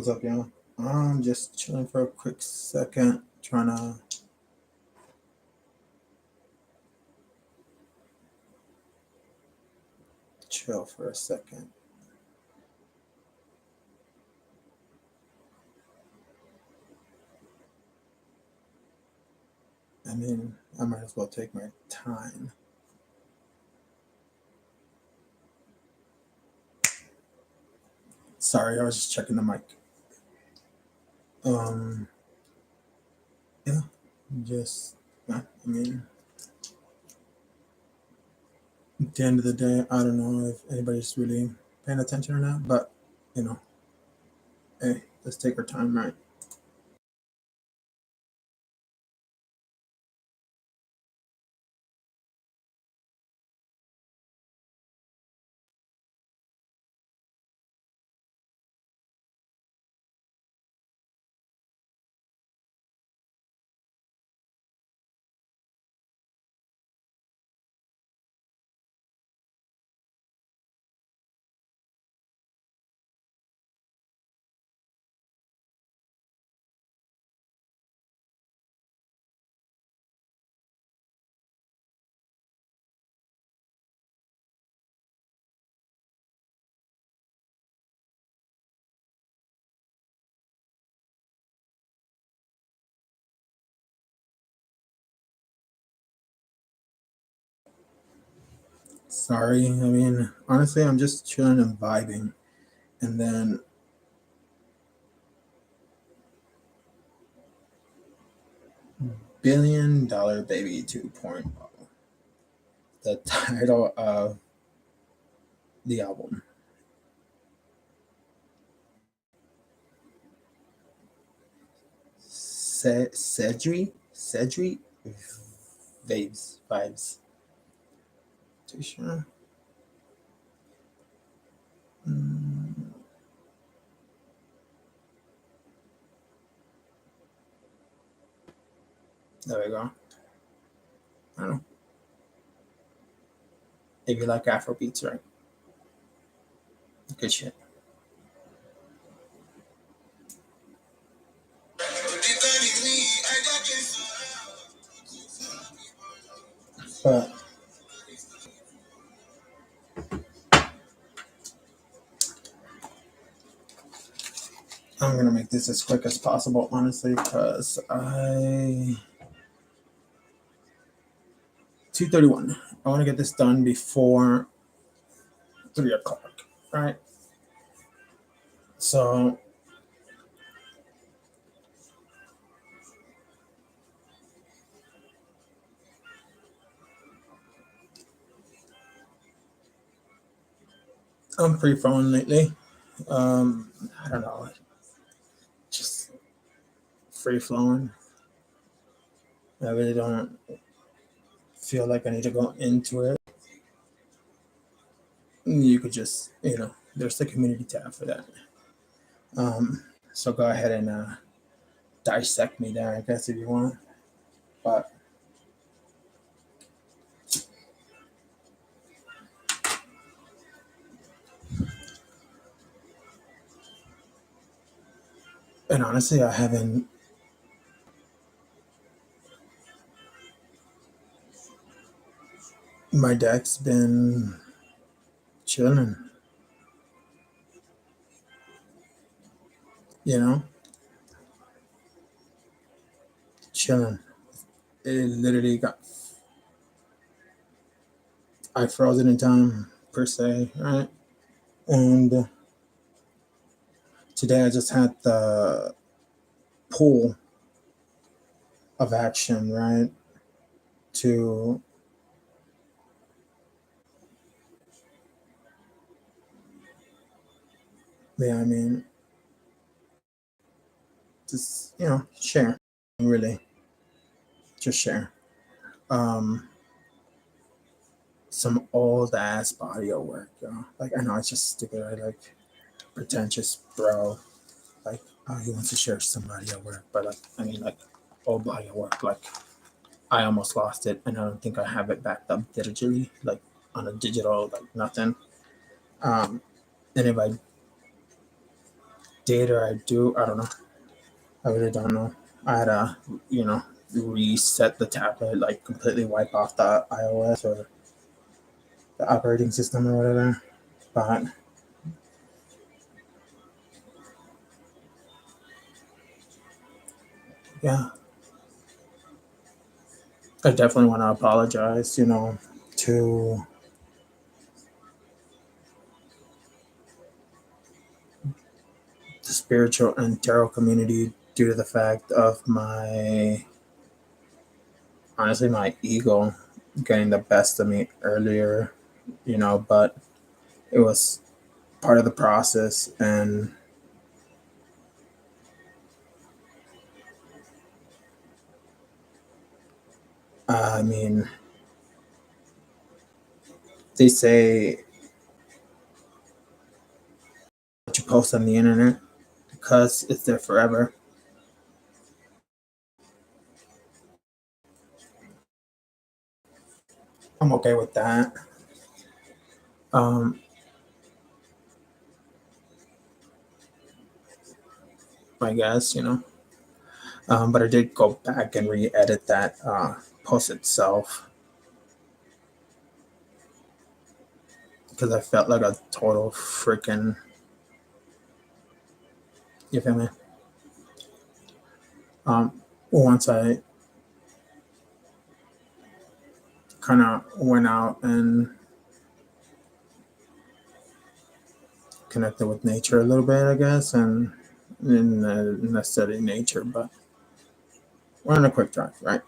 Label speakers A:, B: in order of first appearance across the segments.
A: What's up, y'all? I'm just chilling for a quick second, trying to chill for a second. I mean, I might as well take my time. Sorry, I was just checking the mic. Um, yeah, just, I mean, at the end of the day, I don't know if anybody's really paying attention or not, but, you know, hey, let's take our time, right? Sorry, I mean, honestly, I'm just chilling and vibing. And then Billion Dollar Baby 2.0, the title of the album. Cedric vibes. Too sure. Mm, there we go. I don't know if you like Afro beats, right? Good shit. But I'm gonna make this as quick as possible, honestly, because I 2:31. I want to get this done before 3 o'clock, right? So I'm free flowing lately. I don't know, just free flowing. I really don't feel like I need to go into it. You could just, there's the community tab for that. So go ahead and dissect me there, I guess, if you want. But and honestly, I haven't. My deck's been chilling, you know, chilling. It literally got. I froze it in time per se, right? And today I just had the pull of action, right? To yeah, I mean, just share, really, just share. Um, some old ass body of work, Like I know it's just stupid, right? Like pretentious bro. Like he wants to share somebody at work, but like I mean, like old body of work. Like I almost lost it, and I don't think I have it backed up digitally, like on a digital, like nothing. And if I did or I do. I don't know. I really don't know. I had to, you know, reset the tablet, like completely wipe off the iOS or the operating system or whatever. But yeah, I definitely want to apologize, to the spiritual and tarot community due to the fact of honestly, my ego getting the best of me earlier, but it was part of the process. And I mean, they say what you post on the internet because it's there forever. I'm okay with that. Um, I guess, but I did go back and re-edit that post itself because I felt like a total freaking, you feel me? Once I kind of went out and connected with nature a little bit, I guess, and in a steady nature, but we're on a quick drive, right?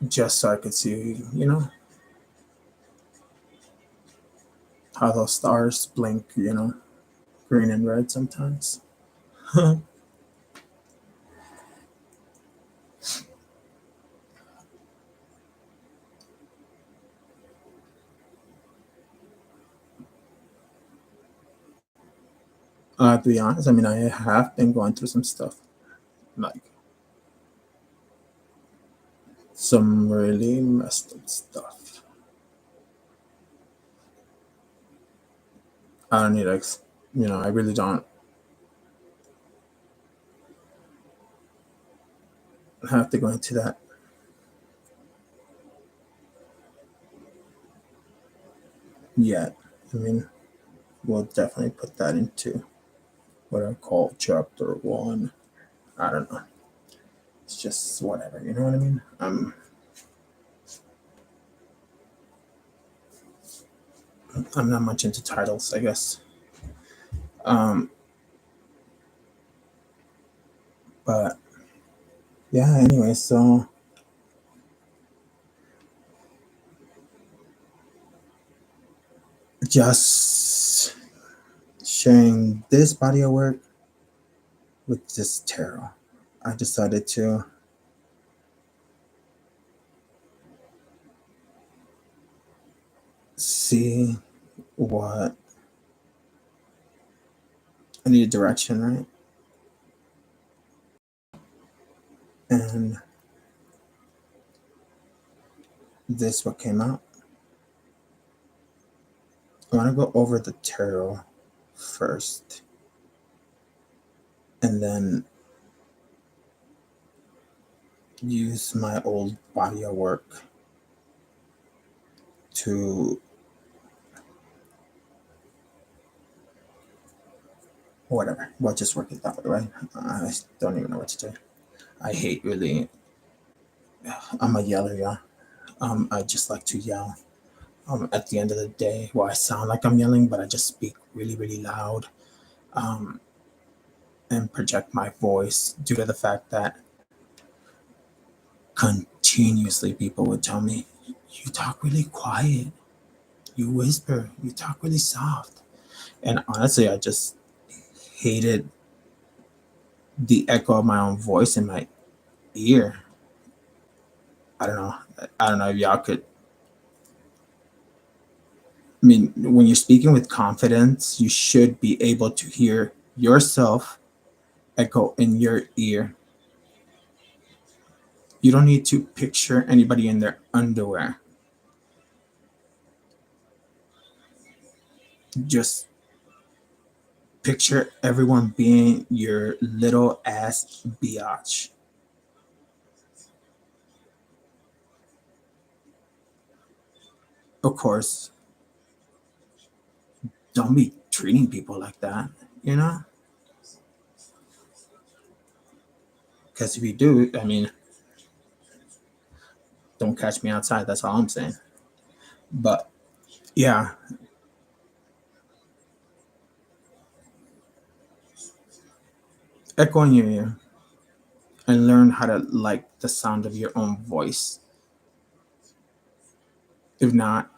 A: Just so I could see, how those stars blink, green and red sometimes. To be honest, I mean, I have been going through some stuff, like some really messed up stuff. I don't need to, I really don't have to go into that yet. I mean, we'll definitely put that into what I call chapter one. I don't know. It's just whatever, you know what I mean? I'm not much into titles, I guess. Um, but yeah, anyway, so just sharing this body of work with this tarot. I decided to see what I need a direction, right? And this what came out. I want to go over the tarot first, and then use my old body of work to whatever. We'll just work it that way, right? I don't even know what to do. I hate really. I'm a yeller, yeah. I just like to yell. At the end of the day, well, I sound like I'm yelling, but I just speak really, really loud, um, and project my voice due to the fact that continuously people would tell me, "You talk really quiet. You whisper. You talk really soft." And honestly, I just hated the echo of my own voice in my ear. I don't know. I don't know if y'all could. I mean, when you're speaking with confidence, you should be able to hear yourself echo in your ear. You don't need to picture anybody in their underwear. just picture everyone being your little ass biatch. Of course, don't be treating people like that, you know? Because if you do, I mean, don't catch me outside. That's all I'm saying. But yeah, echo in your ear and learn how to like the sound of your own voice. If not,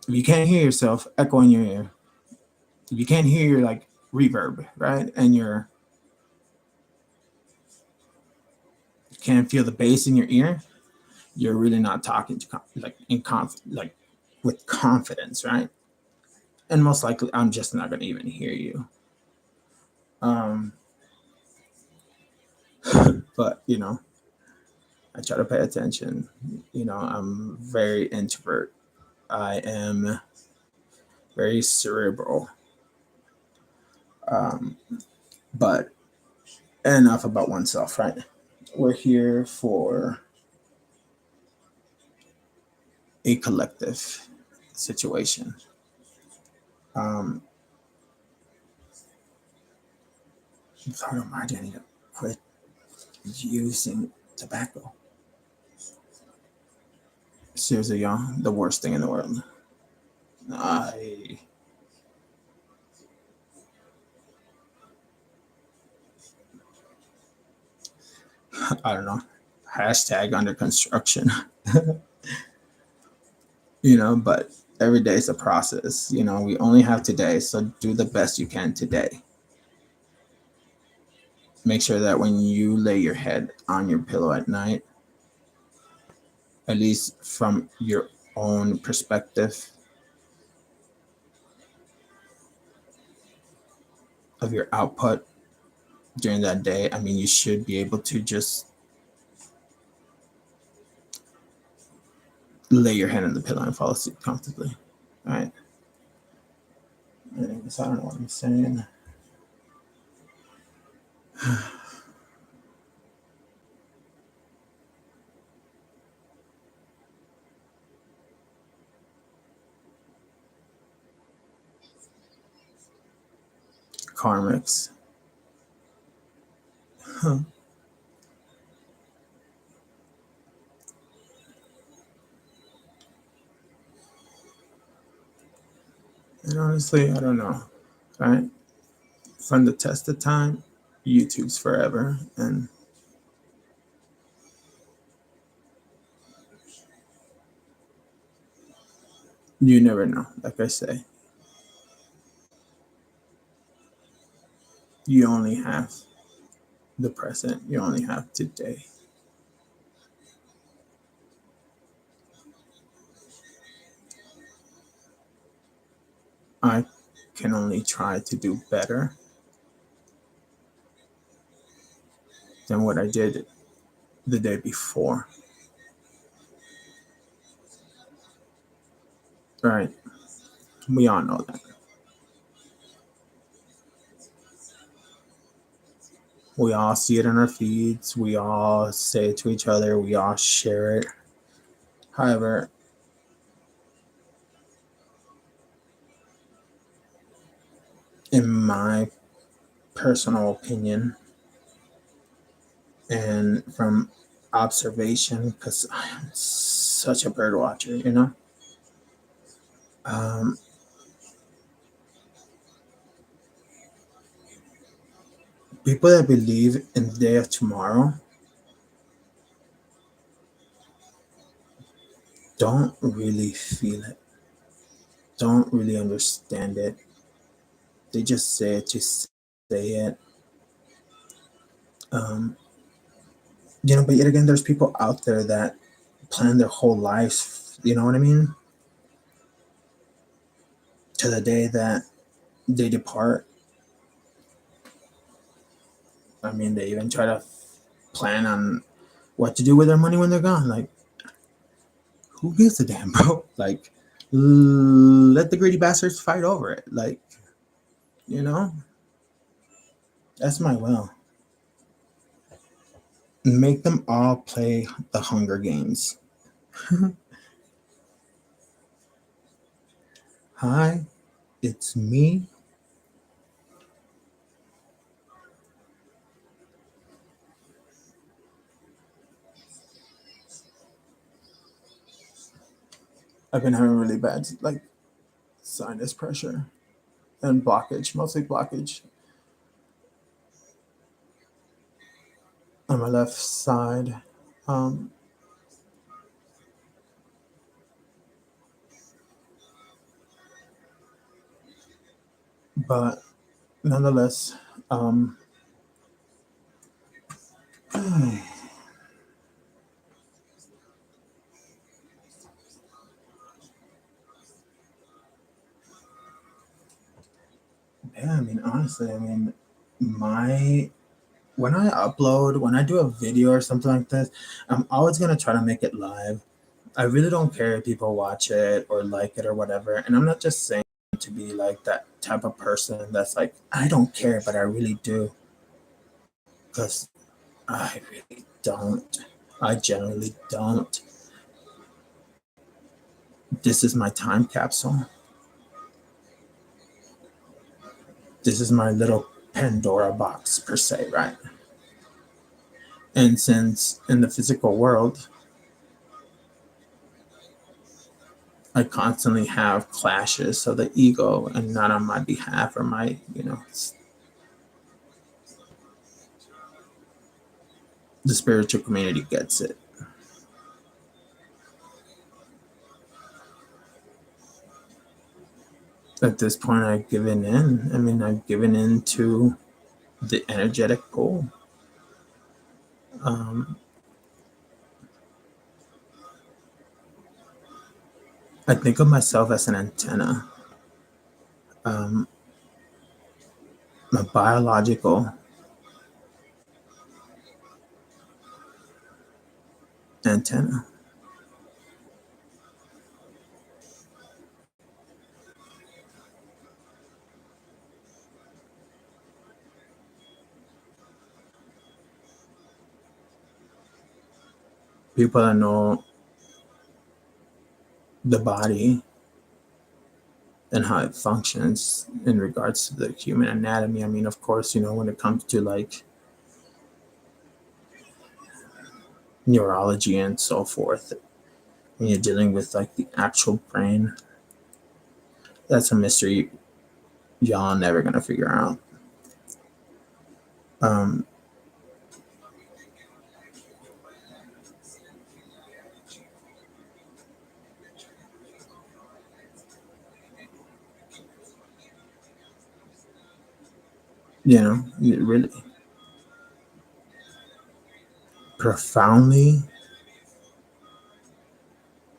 A: if you can't hear yourself, echo in your ear. If you can't hear your like reverb, right, and you can't feel the bass in your ear, you're really not talking to like with confidence, right? And most likely, I'm just not gonna even hear you. Um, but I try to pay attention. I'm very introvert. I am very cerebral. Um, but enough about oneself, right? We're here for a collective situation. Um, I don't mind. I need to quit using tobacco. Seriously, y'all, the worst thing in the world. I I don't know. Hashtag under construction. But every day is a process. We only have today, so do the best you can today. Make sure that when you lay your head on your pillow at night, at least from your own perspective of your output during that day, I mean, you should be able to just lay your head on the pillow and fall asleep comfortably. All right. Anyways, I don't know what I'm saying. Karmics. Huh. And honestly, I don't know. Right? From the test of time, YouTube's forever. And you never know. Like I say, you only have the present, you only have today. I can only try to do better than what I did the day before. Right? We all know that. We all see it in our feeds. We all say it to each other. We all share it. However, in my personal opinion and from observation, because I am such a bird watcher, um, people that believe in the day of tomorrow don't really feel it, don't really understand it. They just say it to say it. Um, but yet again, there's people out there that plan their whole lives, you know what I mean? To the day that they depart. I mean, they even try to plan on what to do with their money when they're gone. Like, who gives a damn, bro? Like, let the greedy bastards fight over it. Like, you know, that's my will. Make them all play the Hunger Games. Hi, it's me. I've been having really bad like sinus pressure and blockage, mostly blockage on my left side. Um, but nonetheless, um, yeah, I mean, honestly, I mean, my when I upload, when I do a video or something like this, I'm always gonna try to make it live. I really don't care if people watch it or like it or whatever. And I'm not just saying to be like that type of person that's like, I don't care, but I really do. Because I really don't. I generally don't. This is my time capsule. This is my little Pandora box, per se, right? And since in the physical world, I constantly have clashes of the ego and not on my behalf or my, the spiritual community gets it. At this point, I've given in. I mean, I've given in to the energetic pull. Um, I think of myself as an antenna, um, a biological antenna. People that know the body and how it functions in regards to the human anatomy. I mean, of course, when it comes to like neurology and so forth, when you're dealing with like the actual brain, that's a mystery y'all never gonna figure out. Um, it really profoundly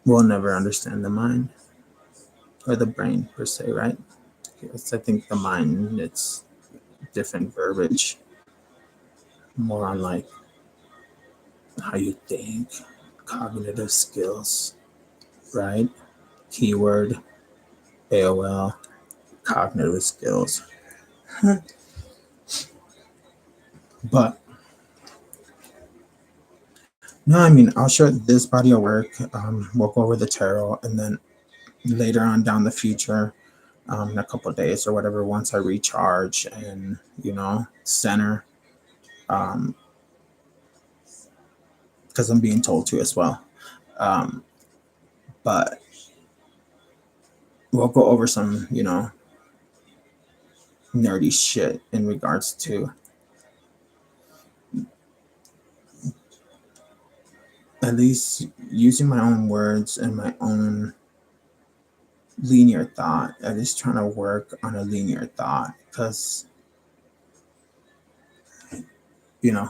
A: will never understand the mind or the brain per se, right? Because I think the mind, it's different verbiage, more on like how you think, cognitive skills, right? Keyword AOL, cognitive skills. But no, I mean, I'll share this body of work. We'll go over the tarot, and then later on down the future, in a couple of days or whatever, once I recharge and center, um, because I'm being told to as well. Um, but we'll go over some, nerdy shit in regards to at least using my own words and my own linear thought. At least trying to work on a linear thought because, you know,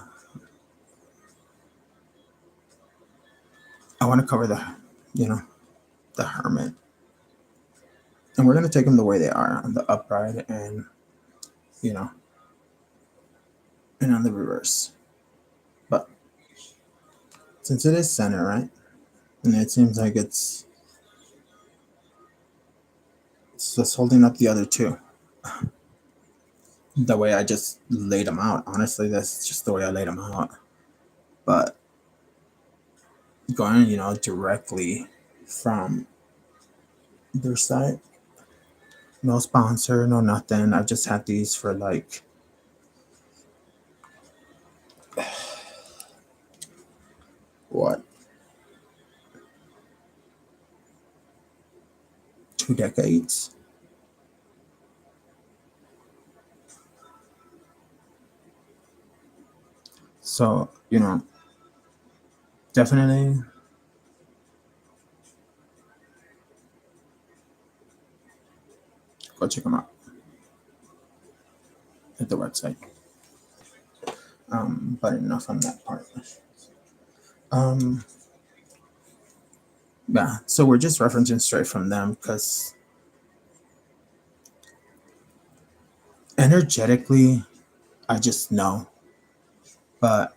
A: I want to cover the hermit. And we're going to take them the way they are on the upright and, you know, and on the reverse. But since it is center, right? And it seems like it's So it's holding up the other two. The way I just laid them out. Honestly, that's just the way I laid them out. But going, directly from their site, no sponsor, no nothing. I've just had these for like what, 2 decades. So definitely go check them out at the website. But enough on that part. Um, yeah. So we're just referencing straight from them because energetically, I just know. But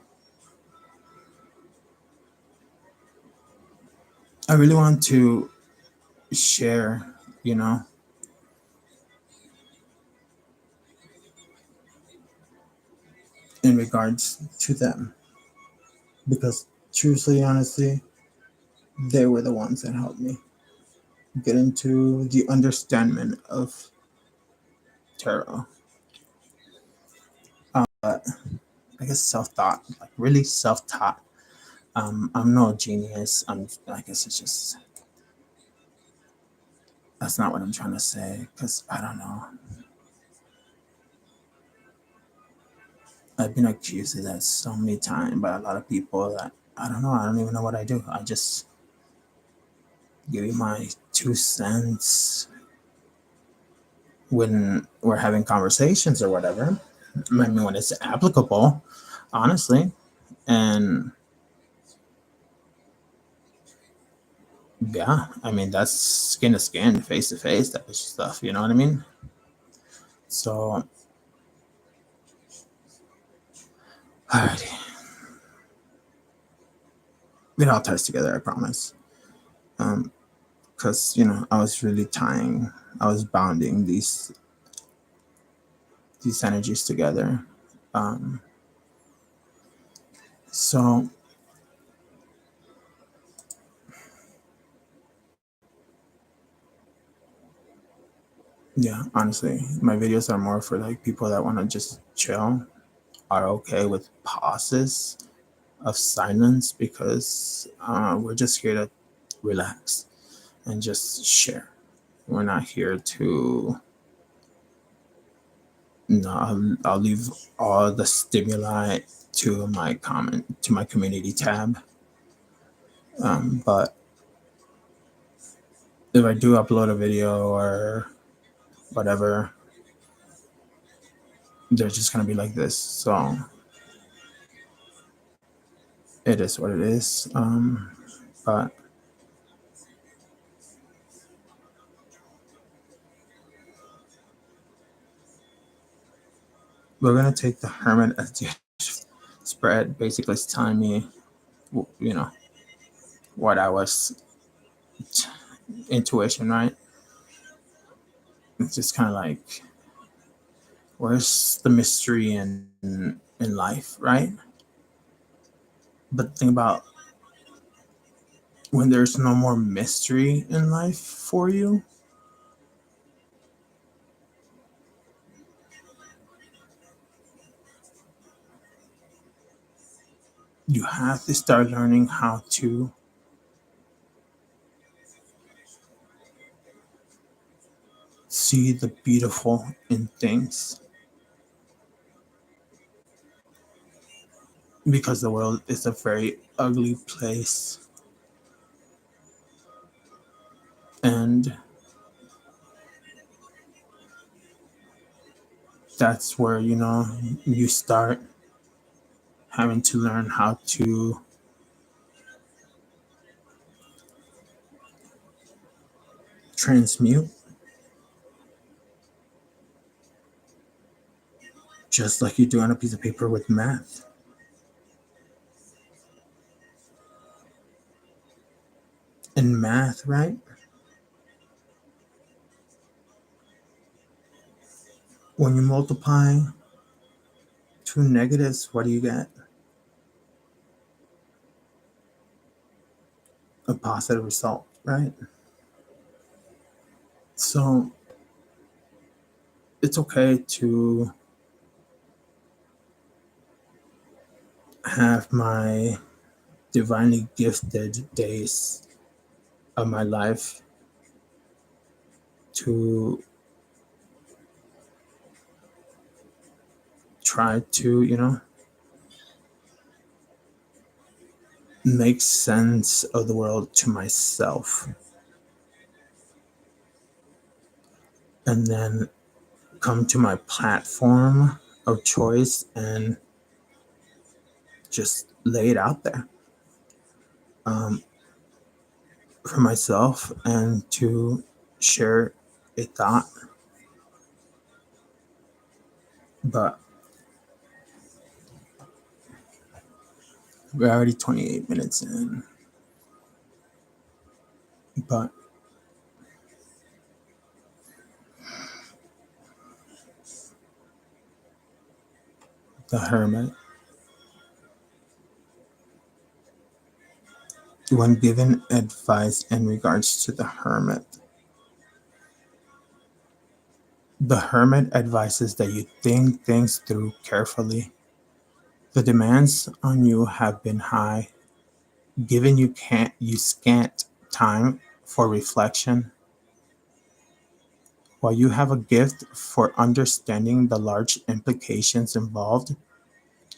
A: I really want to share, you know, in regards to them because truthfully, honestly, they were the ones that helped me get into the understanding of tarot. But I guess self-taught, like really self-taught. I'm no genius. I guess it's just that's not what I'm trying to say because I don't know. I've been accused of that so many times by a lot of people that I don't know. I don't even know what I do. I just give you my 2 cents when we're having conversations or whatever. I mean, when it's applicable, honestly. And yeah, I mean, that's skin to skin, face to face, type of stuff. You know what I mean? So, alrighty. It all ties together, I promise. Because, I was really I was bounding these energies together. Um, so, yeah, honestly, my videos are more for like people that want to just chill, are okay with pauses of silence because we're just here to relax and just share. We're not here to. No, I'll leave all the stimuli to my community tab. But if I do upload a video or whatever, they're just gonna be like this. So it is what it is. But we're gonna take the Hermit as the spread. Basically, it's telling me, you know, what I was intuition, right? It's just kind of like, where's the mystery in life, right? But think about when there's no more mystery in life for you, you have to start learning how to see the beautiful in things because the world is a very ugly place. And that's where, you start having to learn how to transmute, just like you do on a piece of paper with math. In math, right? when you multiply two negatives, what do you get? A positive result, right? So it's okay to have my divinely gifted days of my life to try to, make sense of the world to myself, and then come to my platform of choice and just lay it out there, um, for myself, and to share a thought. But we're already 28 minutes in. But the hermit, when given advice in regards to the hermit advises that you think things through carefully. The demands on you have been high, given you scant time for reflection. While you have a gift for understanding the large implications involved,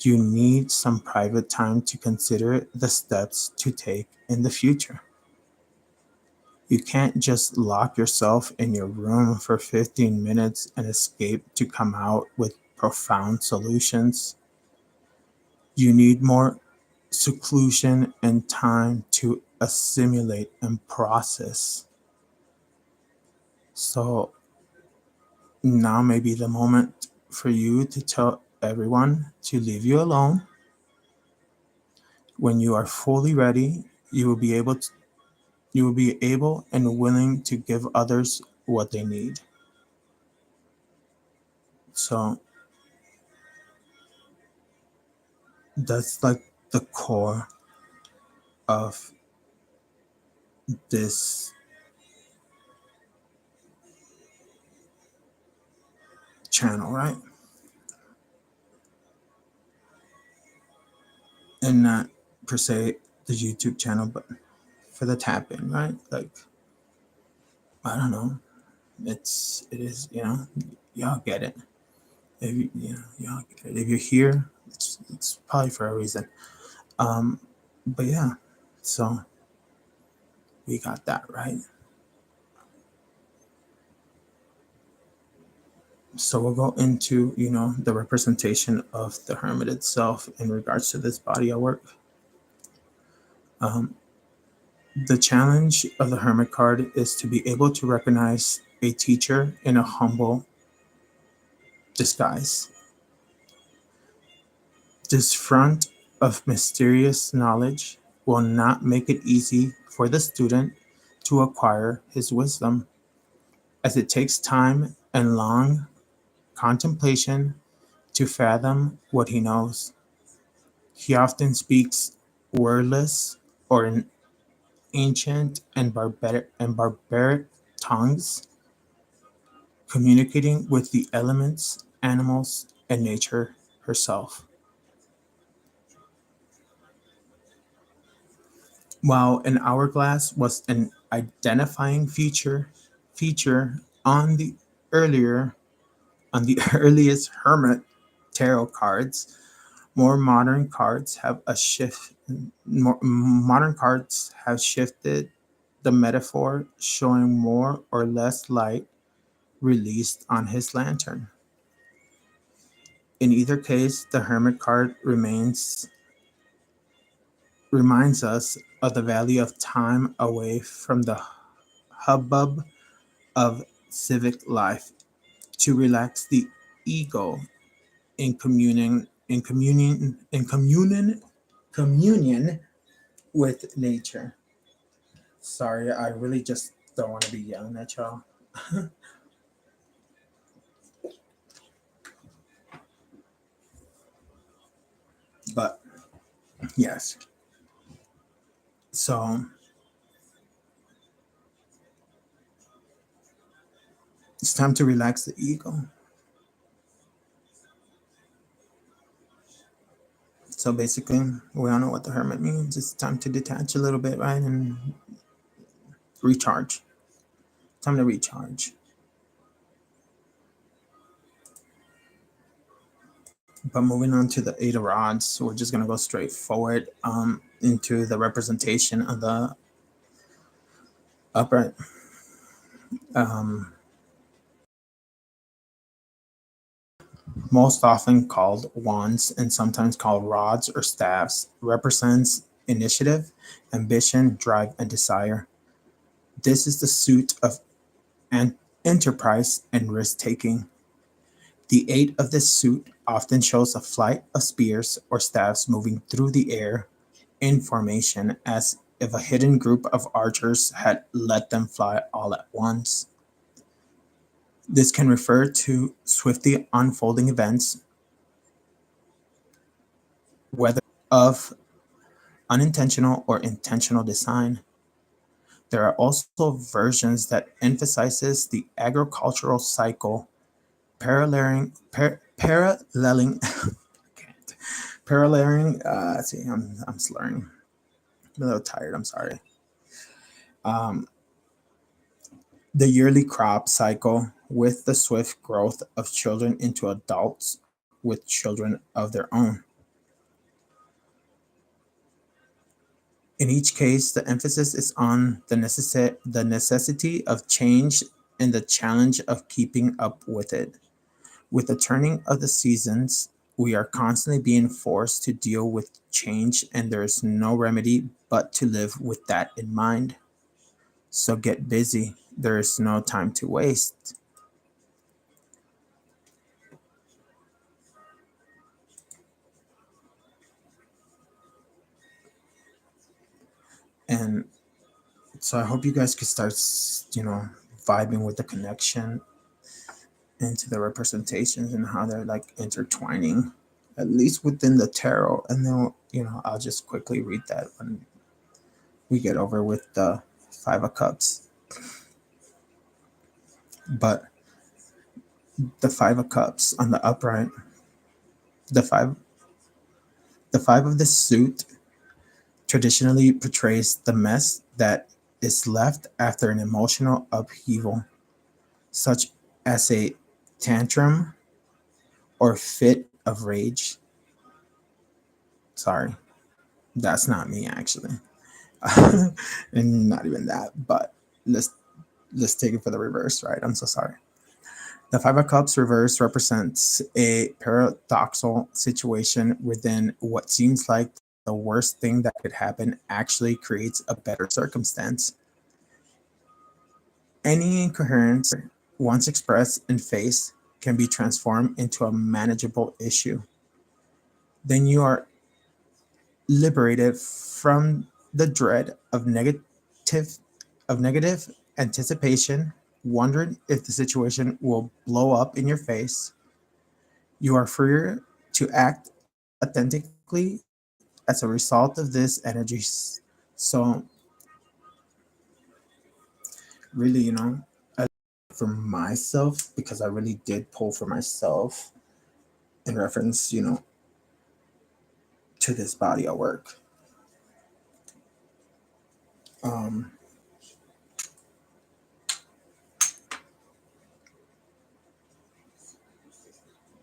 A: you need some private time to consider the steps to take in the future. You can't just lock yourself in your room for 15 minutes and escape to come out with profound solutions. You need more seclusion and time to assimilate and process. So now may be the moment for you to tell everyone to leave you alone. When you are fully ready, you will be able and willing to give others what they need. So that's like the core of this channel, right? And not per se the YouTube channel, but for the tap in, right? Like, I don't know. It is, y'all get it. If y'all get it. If you're here, it's probably for a reason. But yeah, so we got that right. So we'll go into, the representation of the hermit itself in regards to this body of work. Um, the challenge of the hermit card is to be able to recognize a teacher in a humble disguise. This front of mysterious knowledge will not make it easy for the student to acquire his wisdom, as it takes time and long contemplation to fathom what he knows. He often speaks wordless or in ancient and barbaric tongues, communicating with the elements, animals, and nature herself. While an hourglass was an identifying feature earlier on the earliest hermit tarot cards, more modern cards have a shift. Modern cards have shifted the metaphor, showing more or less light released on his lantern. In either case, the hermit card reminds us of the value of time away from the hubbub of civic life, to relax the ego in communion with nature. Sorry, I really just don't want to be yelling at y'all. But yes, so it's time to relax the ego. So basically, we all know what the hermit means. It's time to detach a little bit, right? And recharge. Time to recharge. But moving on to the Eight of Rods, we're just going to go straight forward into the representation of the upright. Um, Most often called wands and sometimes called rods or staffs, represents initiative, ambition, drive, and desire. This is the suit of enterprise and risk taking. The eight of this suit often shows a flight of spears or staffs moving through the air in formation, as if a hidden group of archers had let them fly all at once. This can refer to swiftly unfolding events, whether of unintentional or intentional design. There are also versions that emphasizes the agricultural cycle, paralleling paralleling. See, I'm slurring. I'm a little tired. I'm sorry. Um, the yearly crop cycle with the swift growth of children into adults with children of their own. In each case, the emphasis is on the necessity of change and the challenge of keeping up with it. With the turning of the seasons, we are constantly being forced to deal with change, and there is no remedy but to live with that in mind. So get busy. There is no time to waste. And so I hope you guys could start, vibing with the connection into the representations and how they're like intertwining, at least within the tarot. And then, I'll just quickly read that when we get over with the Five of Cups. But the Five of Cups on the upright, the five, the five of the suit traditionally portrays the mess that is left after an emotional upheaval, such as a tantrum or fit of rage. Sorry, that's not me actually. And not even that, but let's take it for the reverse, right? I'm so sorry. The Five of Cups reverse represents a paradoxical situation within what seems like the worst thing that could happen actually creates a better circumstance. Any incoherence, once expressed and faced, can be transformed into a manageable issue. Then you are liberated from the dread of negative anticipation, wondering if the situation will blow up in your face. You are freer to act authentically as a result of this energy. So really, I for myself, because I really did pull for myself in reference, to this body of work. Um,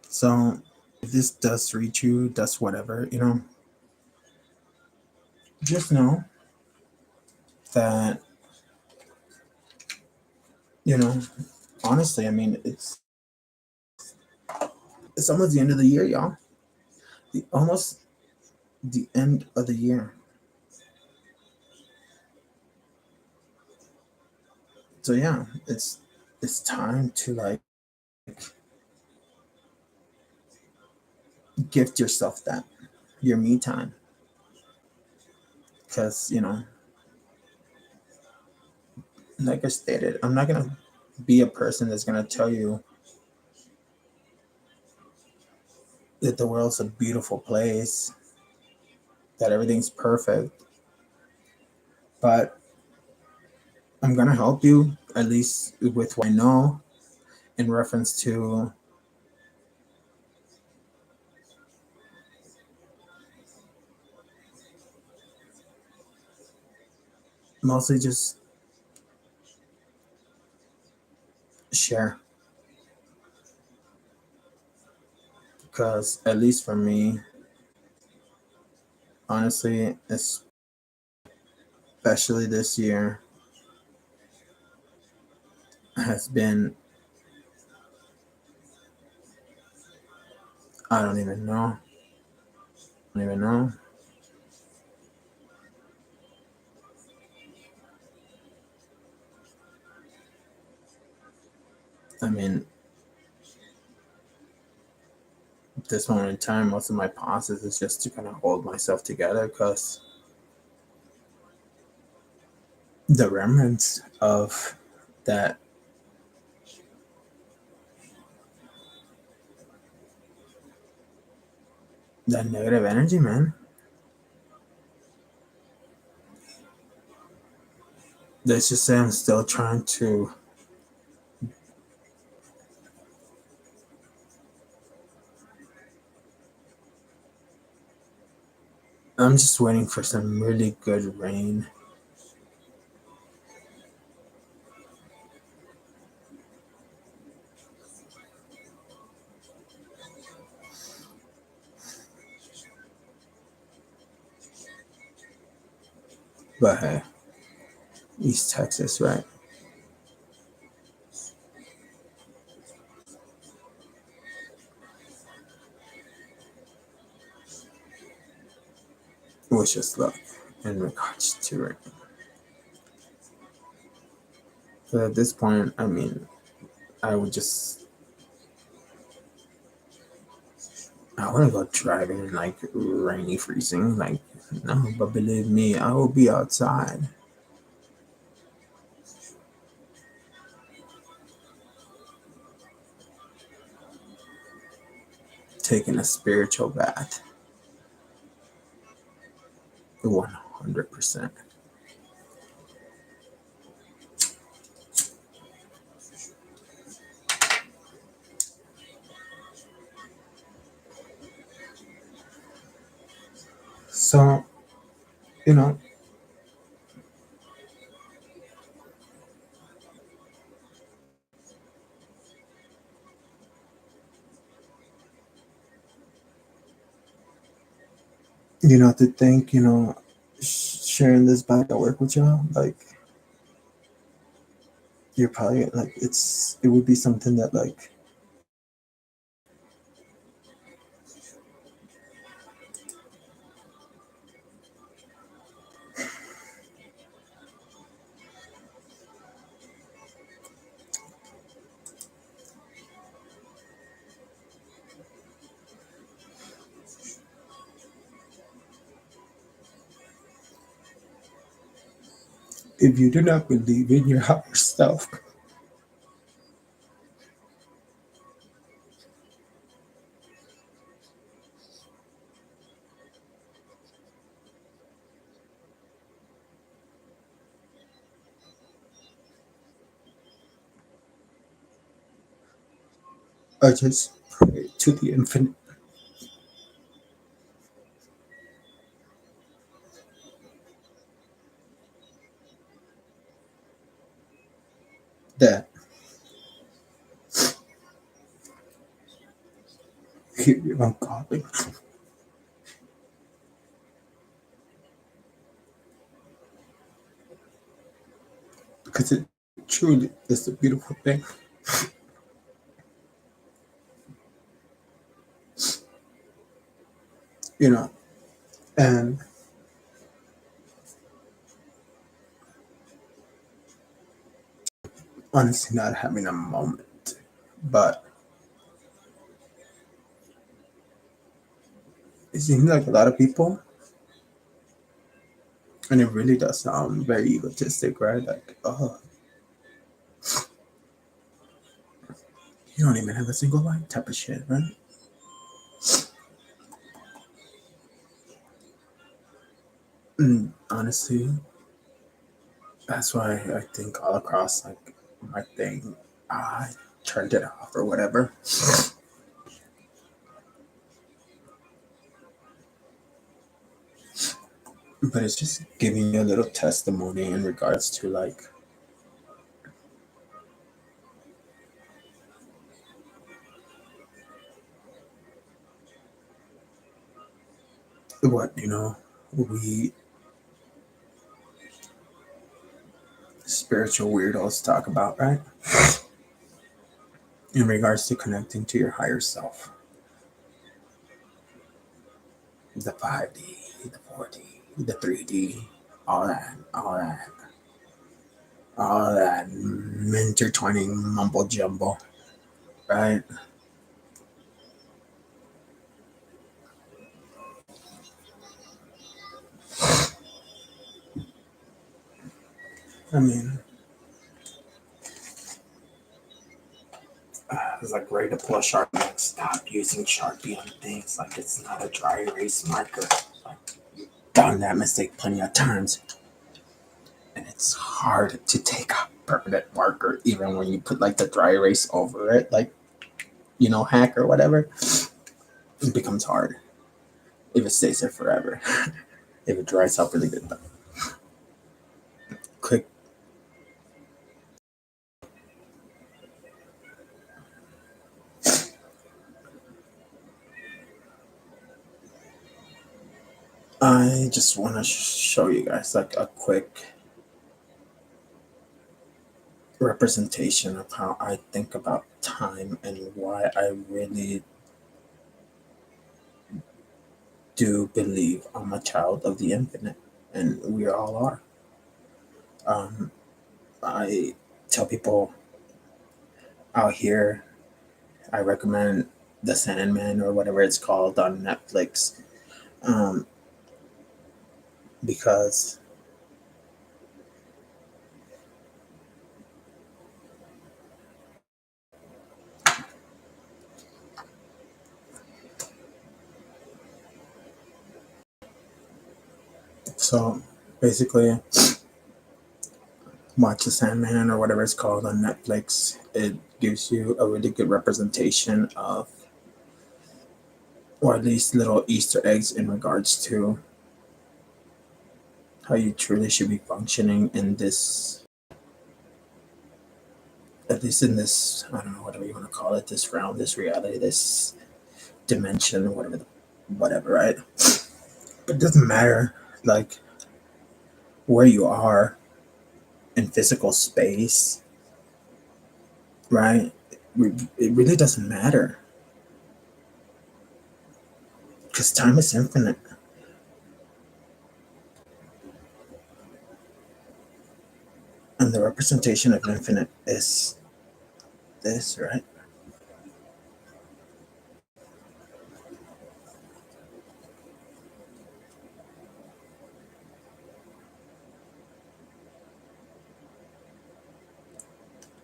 A: so if this does reach you, does whatever, just know that, you know, honestly, I mean, it's almost the end of the year, y'all. Almost the end of the year. So yeah, it's time to like gift yourself that your me time, because like I stated, I'm not gonna be a person that's gonna tell you that the world's a beautiful place that everything's perfect, but I'm gonna help you at least with what I know in reference to mostly just share, because at least for me, honestly, especially this year, has been, I don't even know. I don't even know. I mean, at this moment in time, most of my process is just to kind of hold myself together because the remnants of that that negative energy, man. Let's just say I'm still trying to. I'm just waiting for some really good rain. But hey, East Texas, right? Wish us luck in regards to it. But at this point, I mean, I would just. I want to go driving in like rainy, freezing. Like, no, but believe me, I will be outside taking a spiritual bath. 100%. So, you know, to think, sharing this back at work with y'all, like, you're probably like, it would be something that, like, if you do not believe in your higher self, I just pray to the infinite that hear your ungodly, because it truly is a beautiful thing. you know, and honestly, not having a moment, but it seems like a lot of people, and it really does sound very egotistic, right? Like, oh, you don't even have a single line type of shit, right? Honestly, that's why I think all across like my thing, I turned it off or whatever. But it's just giving you a little testimony in regards to like what we spiritual weirdos talk about, right? In regards to connecting to your higher self, the 5D, the 4D, the 3D, all that intertwining mumble jumble, right? I mean, it's like ready to pull a Sharpie. Like, stop using Sharpie on things. Like, it's not a dry erase marker. Like, done that mistake plenty of times. And it's hard to take a permanent marker, even when you put like the dry erase over it, like, hack or whatever. It becomes hard if it stays there forever. If it dries up really good, quick. I just want to show you guys like a quick representation of how I think about time and why I really do believe I'm a child of the infinite, and we all are. Um, I tell people out here, I recommend The Sandman or whatever it's called on Netflix, um, because so basically watch The Sandman or whatever it's called on Netflix. It gives you a really good representation of, or at least little Easter eggs in regards to how you truly should be functioning in this, at least in this, I don't know, whatever you want to call it, this realm, this reality, this dimension, whatever, right? But it doesn't matter, like, where you are in physical space, right? It really doesn't matter because time is infinite. And the representation of infinite is this, right?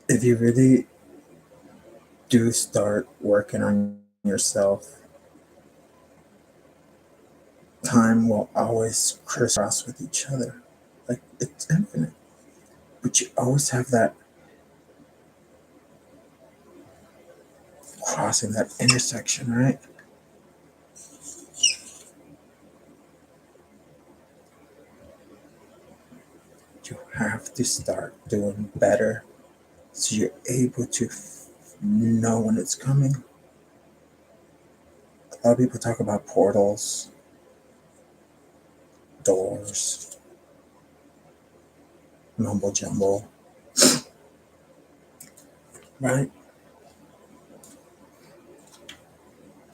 A: If you really do start working on yourself, time will always crisscross with each other. Like, it's infinite. But you always have that crossing, that intersection, right? You have to start doing better so you're able to know when it's coming. A lot of people talk about portals, doors, mumble jumble, right?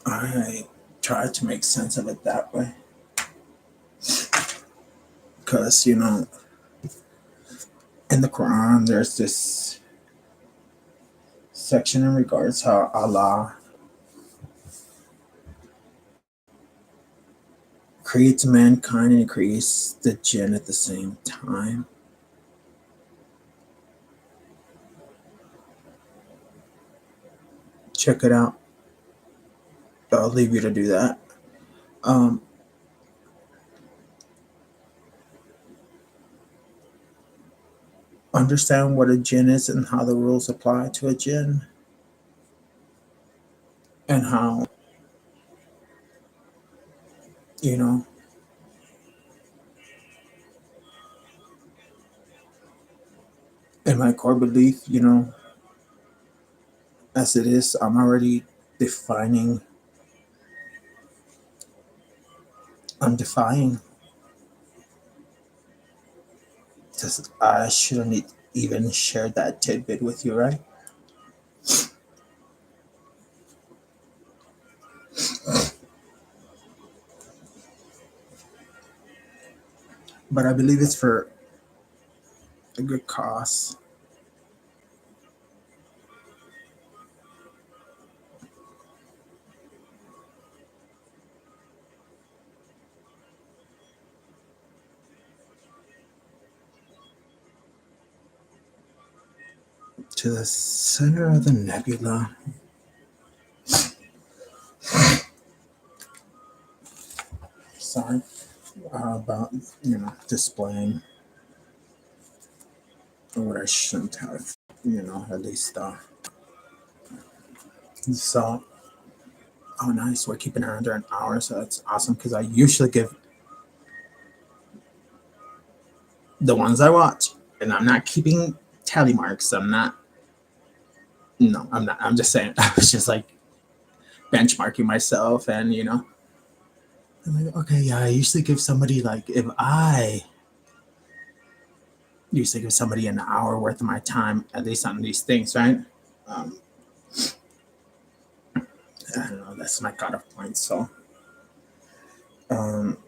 A: I try to make sense of it that way because, in the Quran, there's this section in regards how Allah creates mankind and he creates the jinn at the same time. Check it out. I'll leave you to do that. Um, understand what a gin is and how the rules apply to a gin, and how, you know, in my core belief, as it is, I'm already defining, I'm defying. Just, I shouldn't even share that tidbit with you, right? But I believe it's for a good cause. To the center of the nebula. Sorry about, displaying what I shouldn't have, at least. So, oh, nice. We're keeping it under an hour, so that's awesome because I usually give the ones I watch, and I'm not keeping tally marks. I'm not. No, I'm not. I'm just saying. I was just like benchmarking myself, and I'm like, okay, yeah. I usually give somebody like if I usually give somebody an hour worth of my time, at least on these things, right? Um, I don't know. That's my cutoff point. So, um,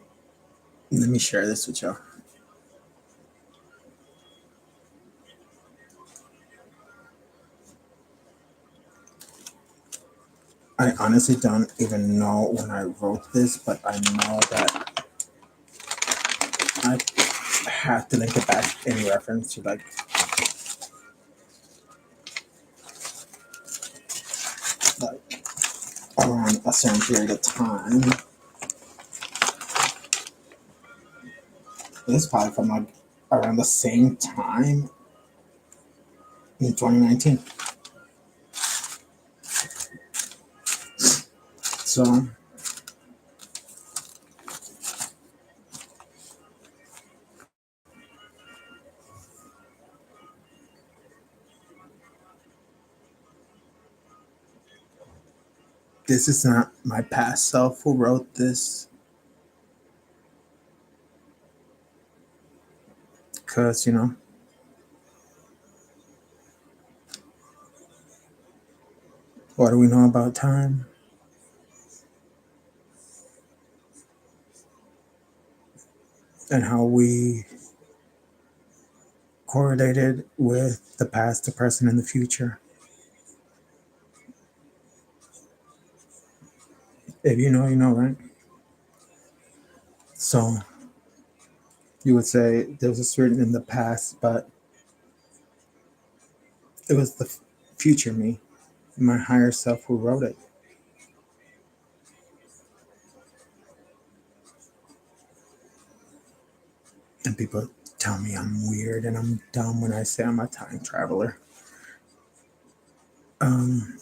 A: let me share this with you. I honestly don't even know when I wrote this, but I know that I have to link it back in reference to like around a certain period of time. It's probably from like around the same time in 2019. So this is not my past self who wrote this, because what do we know about time? And how we correlated with the past, the present, and the future. If you know, you know, right? So you would say there was a certain in the past, but it was the future me, my higher self, who wrote it. And people tell me I'm weird and I'm dumb when I say I'm a time traveler. Um,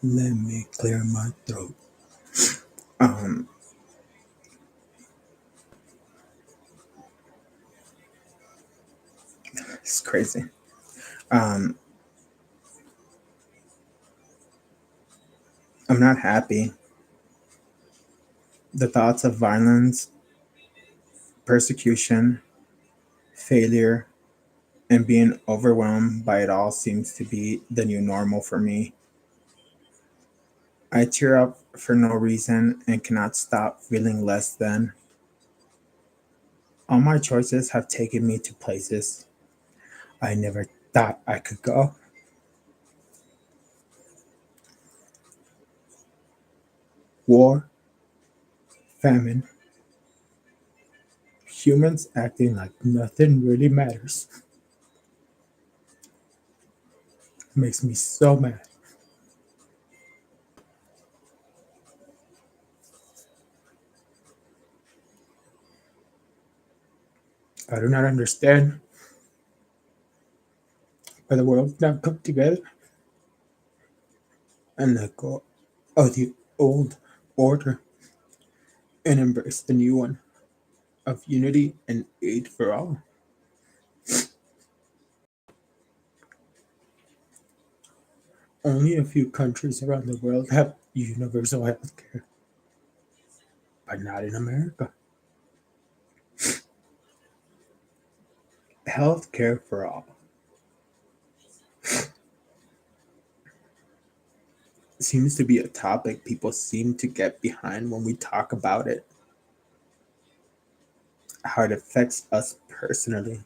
A: Let me clear my throat. Um, it's crazy. Um, I'm not happy. The thoughts of violence, persecution, failure, and being overwhelmed by it all seems to be the new normal for me. I tear up for no reason and cannot stop feeling less than. All my choices have taken me to places I never thought I could go. War, famine, humans acting like nothing really matters. Makes me so mad. I do not understand why the world not come together and let go of the old order and embrace the new one of unity and aid for all. Only a few countries around the world have universal health care, but not in America. Health care for all seems to be a topic people seem to get behind when we talk about it, how it affects us personally.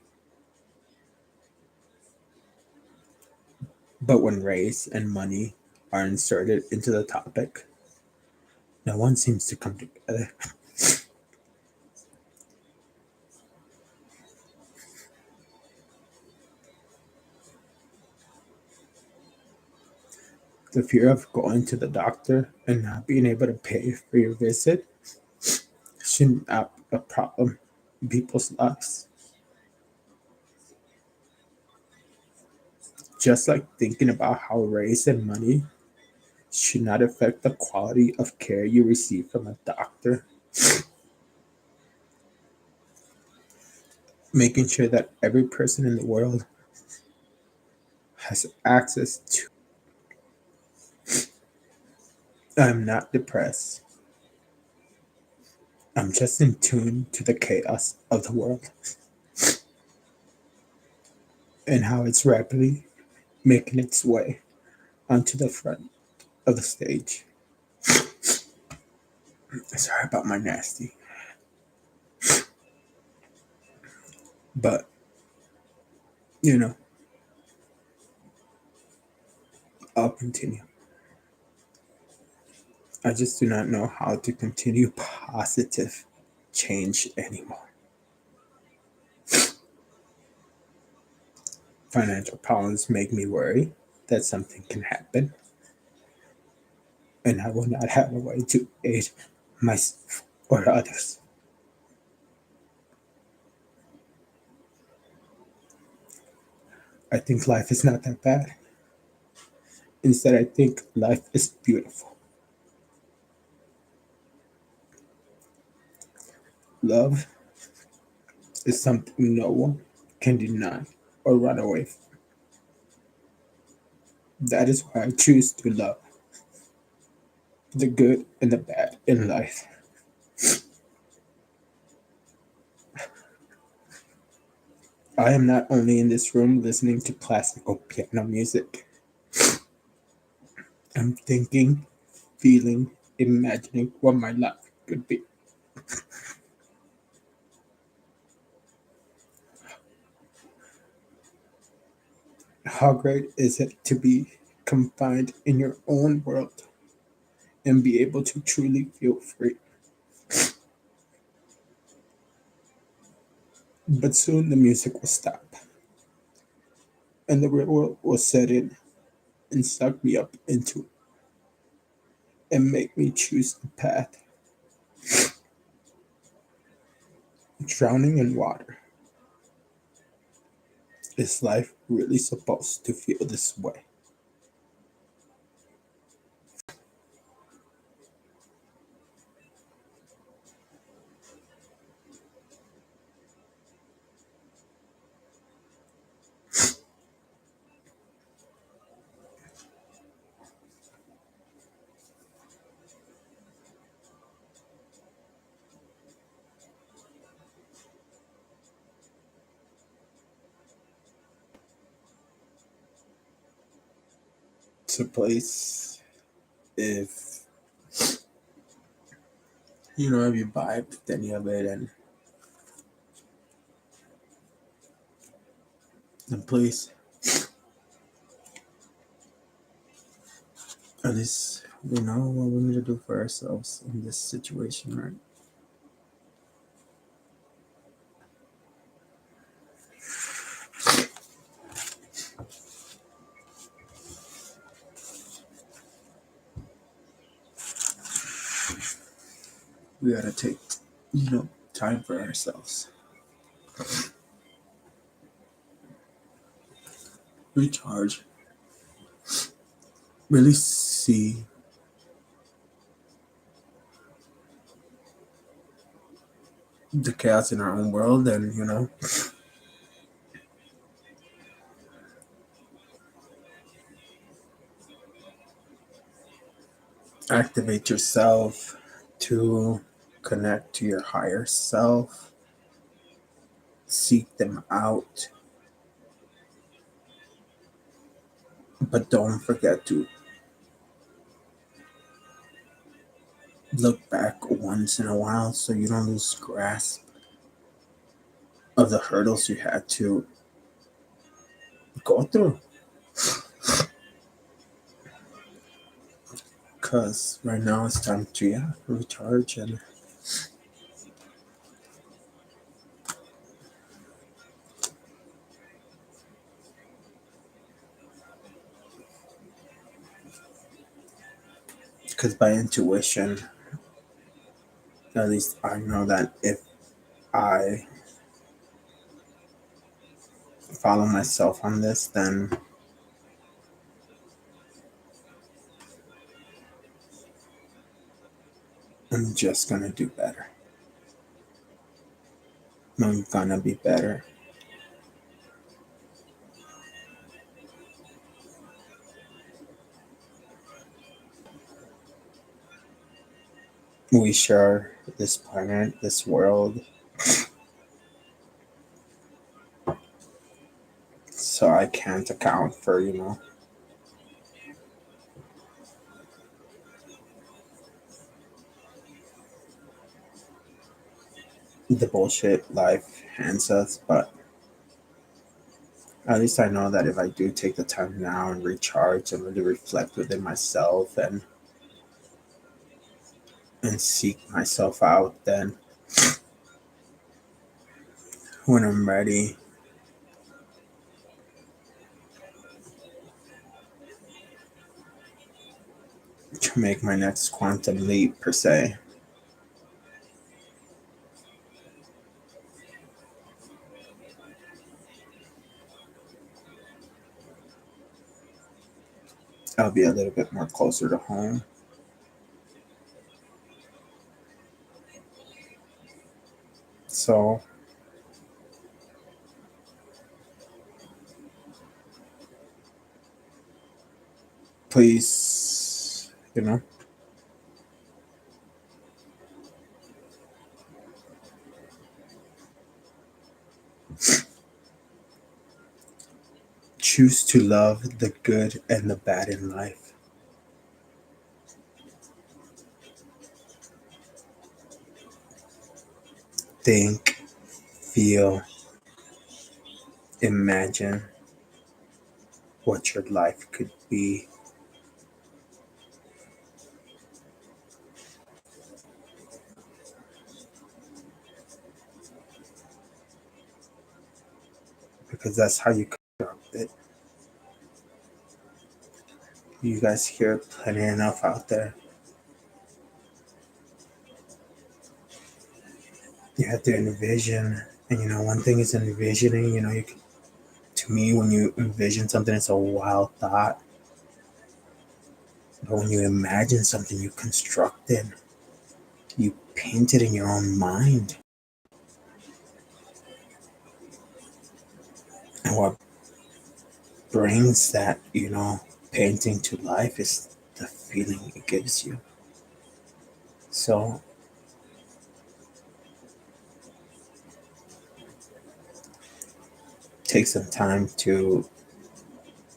A: But when race and money are inserted into the topic, no one seems to come together. The fear of going to the doctor and not being able to pay for your visit should not be a problem in people's lives. Just like thinking about how race and money should not affect the quality of care you receive from a doctor, making sure that every person in the world has access to. I'm not depressed. I'm just in tune to the chaos of the world and how it's rapidly making its way onto the front of the stage. Sorry about my nasty, but you know, I'll continue. I just do not know how to continue positive change anymore. Financial problems make me worry that something can happen and I will not have a way to aid myself or others. I think life is not that bad. Instead, I think life is beautiful. Love is something no one can deny or run away from. That is why I choose to love the good and the bad in life. I am not only in this room listening to classical piano music, I'm thinking, feeling, imagining what my life could be. How great is it to be confined in your own world and be able to truly feel free? But soon the music will stop and the real world will set in and suck me up into it and make me choose a path. Drowning in water. Is life really supposed to feel this way? It's a place if if you vibe with any of it and then please at least we know what we need to do for ourselves in this situation, right? We gotta take time for ourselves. recharge, really see the chaos in our own world, and activate yourself to connect to your higher self, seek them out, but don't forget to look back once in a while so you don't lose grasp of the hurdles you had to go through. Because right now it's time to, recharge. And because by intuition, at least I know that if I follow myself on this, then I'm just gonna do better. I'm gonna be better. We share this planet, this world, so I can't account for, the bullshit life hands us. But at least I know that if I do take the time now and recharge and really reflect within myself and seek myself out, then when I'm ready to make my next quantum leap, per se, I'll be a little bit more closer to home. So please, choose to love the good and the bad in life. Think, feel, imagine what your life could be. Because that's how you construct it. You guys hear plenty enough out there. You have to envision, and one thing is envisioning. To me, when you envision something, it's a wild thought. But when you imagine something, you construct it, you paint it in your own mind. And what brings that, painting to life is the feeling it gives you. So take some time to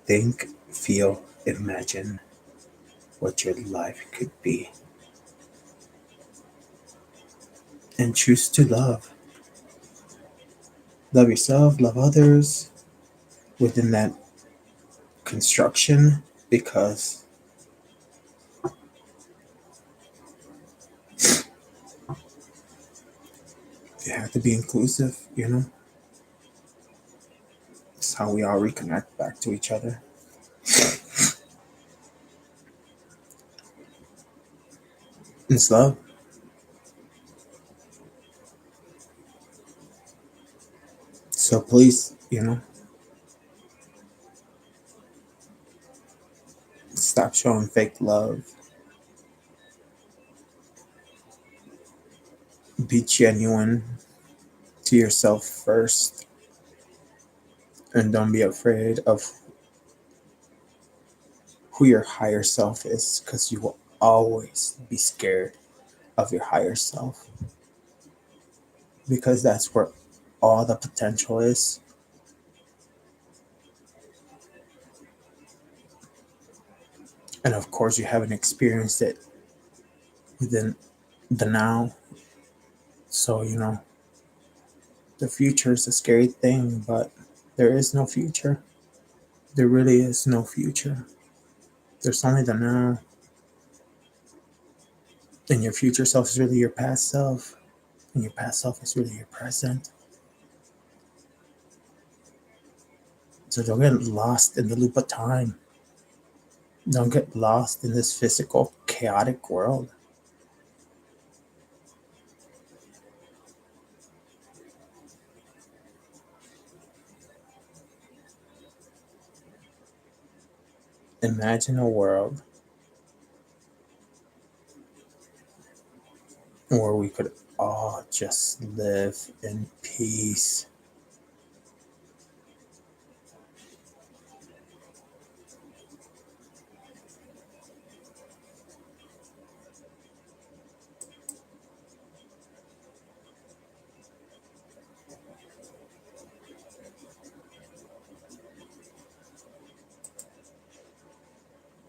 A: think, feel, imagine what your life could be. And choose to love. Love yourself, love others within that construction, because you have to be inclusive. It's how we all reconnect back to each other. It's love. So please, stop showing fake love. Be genuine to yourself first, and don't be afraid of who your higher self is, because you will always be scared of your higher self, because that's where all the potential is. And of course, you haven't experienced it within the now. So, the future is a scary thing, but there is no future. There really is no future. There's only the now. And your future self is really your past self. And your past self is really your present. So don't get lost in the loop of time. Don't get lost in this physical, chaotic world. Imagine a world where we could all just live in peace.